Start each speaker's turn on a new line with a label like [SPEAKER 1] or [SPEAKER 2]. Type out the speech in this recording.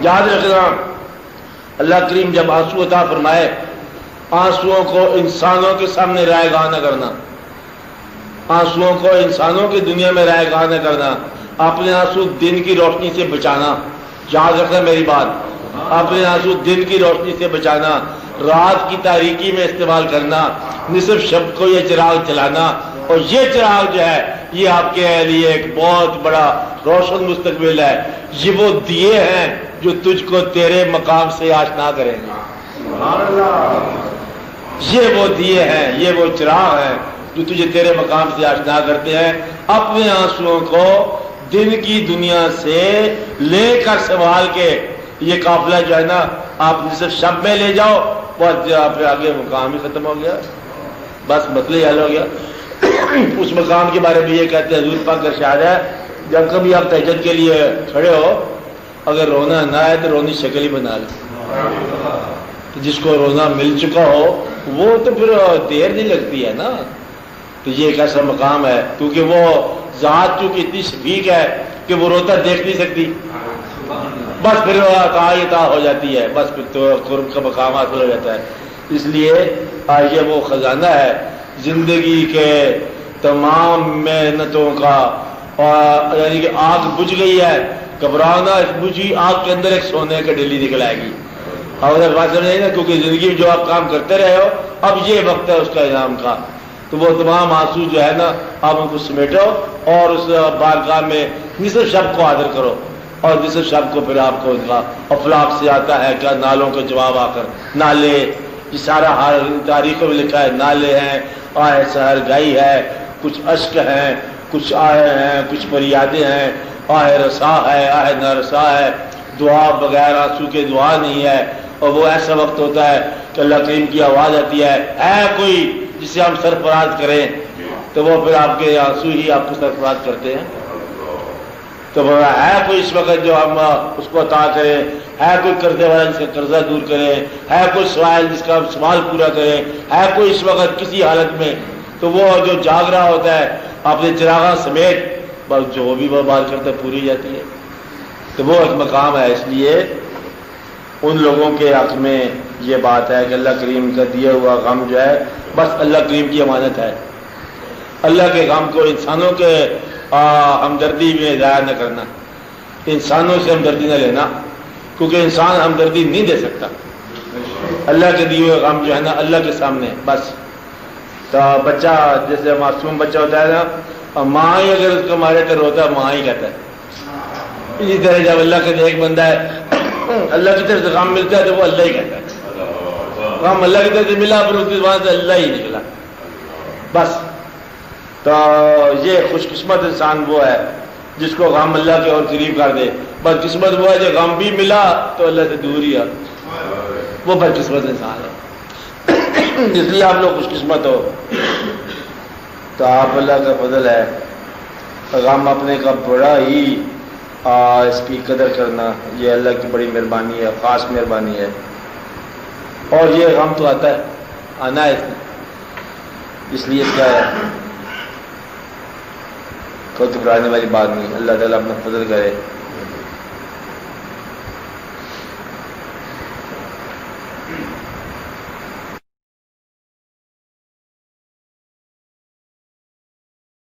[SPEAKER 1] یاد رکھنا اللہ کریم جب آنسو عطا فرمائے، آنسوؤں کو انسانوں کے سامنے رائے گاہ نہ کرنا، آنسوؤں کو انسانوں کی دنیا میں رائے گاہ نہ کرنا، اپنے آنسو دن کی روشنی سے بچانا. یاد رکھنا میری بات، اپنے آنسو دن کی روشنی سے بچانا، رات کی تاریکی میں استعمال کرنا، نصف شب کو یہ چراغ چلانا. اور یہ چراغ جو ہے یہ آپ کے لیے ایک بہت بڑا روشن مستقبل ہے. یہ وہ دیے ہیں جو تجھ کو تیرے مقام سے آشنا کریں گے. یہ وہ دیے ہیں، یہ وہ چراغ ہیں جو تجھے تیرے مقام سے آشنا کرتے ہیں. اپنے آنسوؤں کو دن کی دنیا سے لے کر سنبھال کے یہ قافلہ جو ہے نا آپ نصف شب میں لے جاؤ، بس آپ آگے مقام ہی ختم ہو گیا، بس مسئلہ حل ہو گیا. اس مقام کے بارے میں یہ کہتے ہیں حضور پاک کا ارشاد ہے، جب کبھی آپ تہجد کے لیے کھڑے ہو اگر رونا نہ آئے تو رونی شکل ہی بنا لو. جس کو رونا مل چکا ہو وہ تو پھر دیر نہیں لگتی ہے نا. تو یہ ایک ایسا مقام ہے کیونکہ وہ ذات چونکہ اتنی شفیق ہے کہ وہ روتا دیکھ نہیں سکتی، بس پھر عطا ہو جاتی ہے، بس پھر تو قرب کا مقام حاصل ہو جاتا ہے. اس لیے یہ وہ خزانہ ہے زندگی کے تمام محنتوں کا. اور یعنی کہ آگ بجھ گئی ہے، گھبرانا، اس بجھی آگ کے اندر ایک سونے کا ڈلی نکل آئے گی. اور بات سمجھے نا، کیونکہ زندگی میں جو آپ کام کرتے رہے ہو اب یہ وقت ہے اس کا انعام کا. تو وہ تمام آنسو جو ہے نا آپ ان کو سمیٹو اور اس بارگاہ میں نصف شب کو حاضر کرو. اور نصف شب کو پھر آپ کو ان کا افلاق سے آتا ہے کیا نالوں کے جواب آ کر نالے، یہ سارا ہر تاریخوں میں لکھا ہے، نالے ہیں، آہ سحر گائی ہے، کچھ اشک ہیں، کچھ آہے ہیں، کچھ فریادیں ہیں، آہ رسا ہے، آہ نارسا ہے. دعا بغیر آنسو کے دعا نہیں ہے. اور وہ ایسا وقت ہوتا ہے کہ اللہ کریم کی آواز آتی ہے کوئی جسے ہم سرفراز کریں، تو وہ پھر آپ کے آنسو ہی آپ کو سرفراز کرتے ہیں. تو وہ ہے کوئی اس وقت جو ہم اس کو عطا کریں، ہے کوئی قرضے والا جس کا قرضہ دور کرے، ہے کوئی سوال جس کا سوال پورا کرے، ہے کوئی اس وقت کسی حالت میں. تو وہ جو جاگ رہا ہوتا ہے اپنے چراغاں سمیت، بس جو بھی وہ بات کرتا ہے پوری جاتی ہے. تو وہ ایک مقام ہے. اس لیے ان لوگوں کے حق میں یہ بات ہے کہ اللہ کریم کا دیا ہوا غم جو ہے بس اللہ کریم کی امانت ہے. اللہ کے غم کو انسانوں کے ہمدردی میں ضائع نہ کرنا، انسانوں سے ہمدردی نہ لینا، کیونکہ انسان ہمدردی نہیں دے سکتا. اللہ کے دیے ہوئے غم جو ہے نا اللہ کے سامنے بس. تو بچہ جیسے معصوم بچہ ہوتا ہے نا، ماں ہی اگر اس کو مارے تو روتا ہے، ماں ہی کہتا ہے. اسی طرح جب اللہ کا ایک بندہ ہے اللہ کی طرف سے غم ملتا ہے تو وہ اللہ ہی کہتا ہے. غم اللہ کی طرف سے ملا پھر اس کے بعد سے اللہ ہی نکلا بس. تو یہ خوش قسمت انسان وہ ہے جس کو غم اللہ کے اور قریب کر دے. بد قسمت وہ ہے جو غم بھی ملا تو اللہ سے دور ہی ہے، وہ بد قسمت انسان ہے. اس لیے آپ لوگ خوش قسمت ہو. تو آپ اللہ کا فضل ہے، غم اپنے کا بڑا ہی اس کی قدر کرنا یہ اللہ کی بڑی مہربانی ہے، خاص مہربانی ہے. اور یہ غم تو آتا ہے، آنا ہے اس لیے کیا ہے کوئی گھبرانے والی بات نہیں. اللہ تعالیٰ اپنا فضل کرے.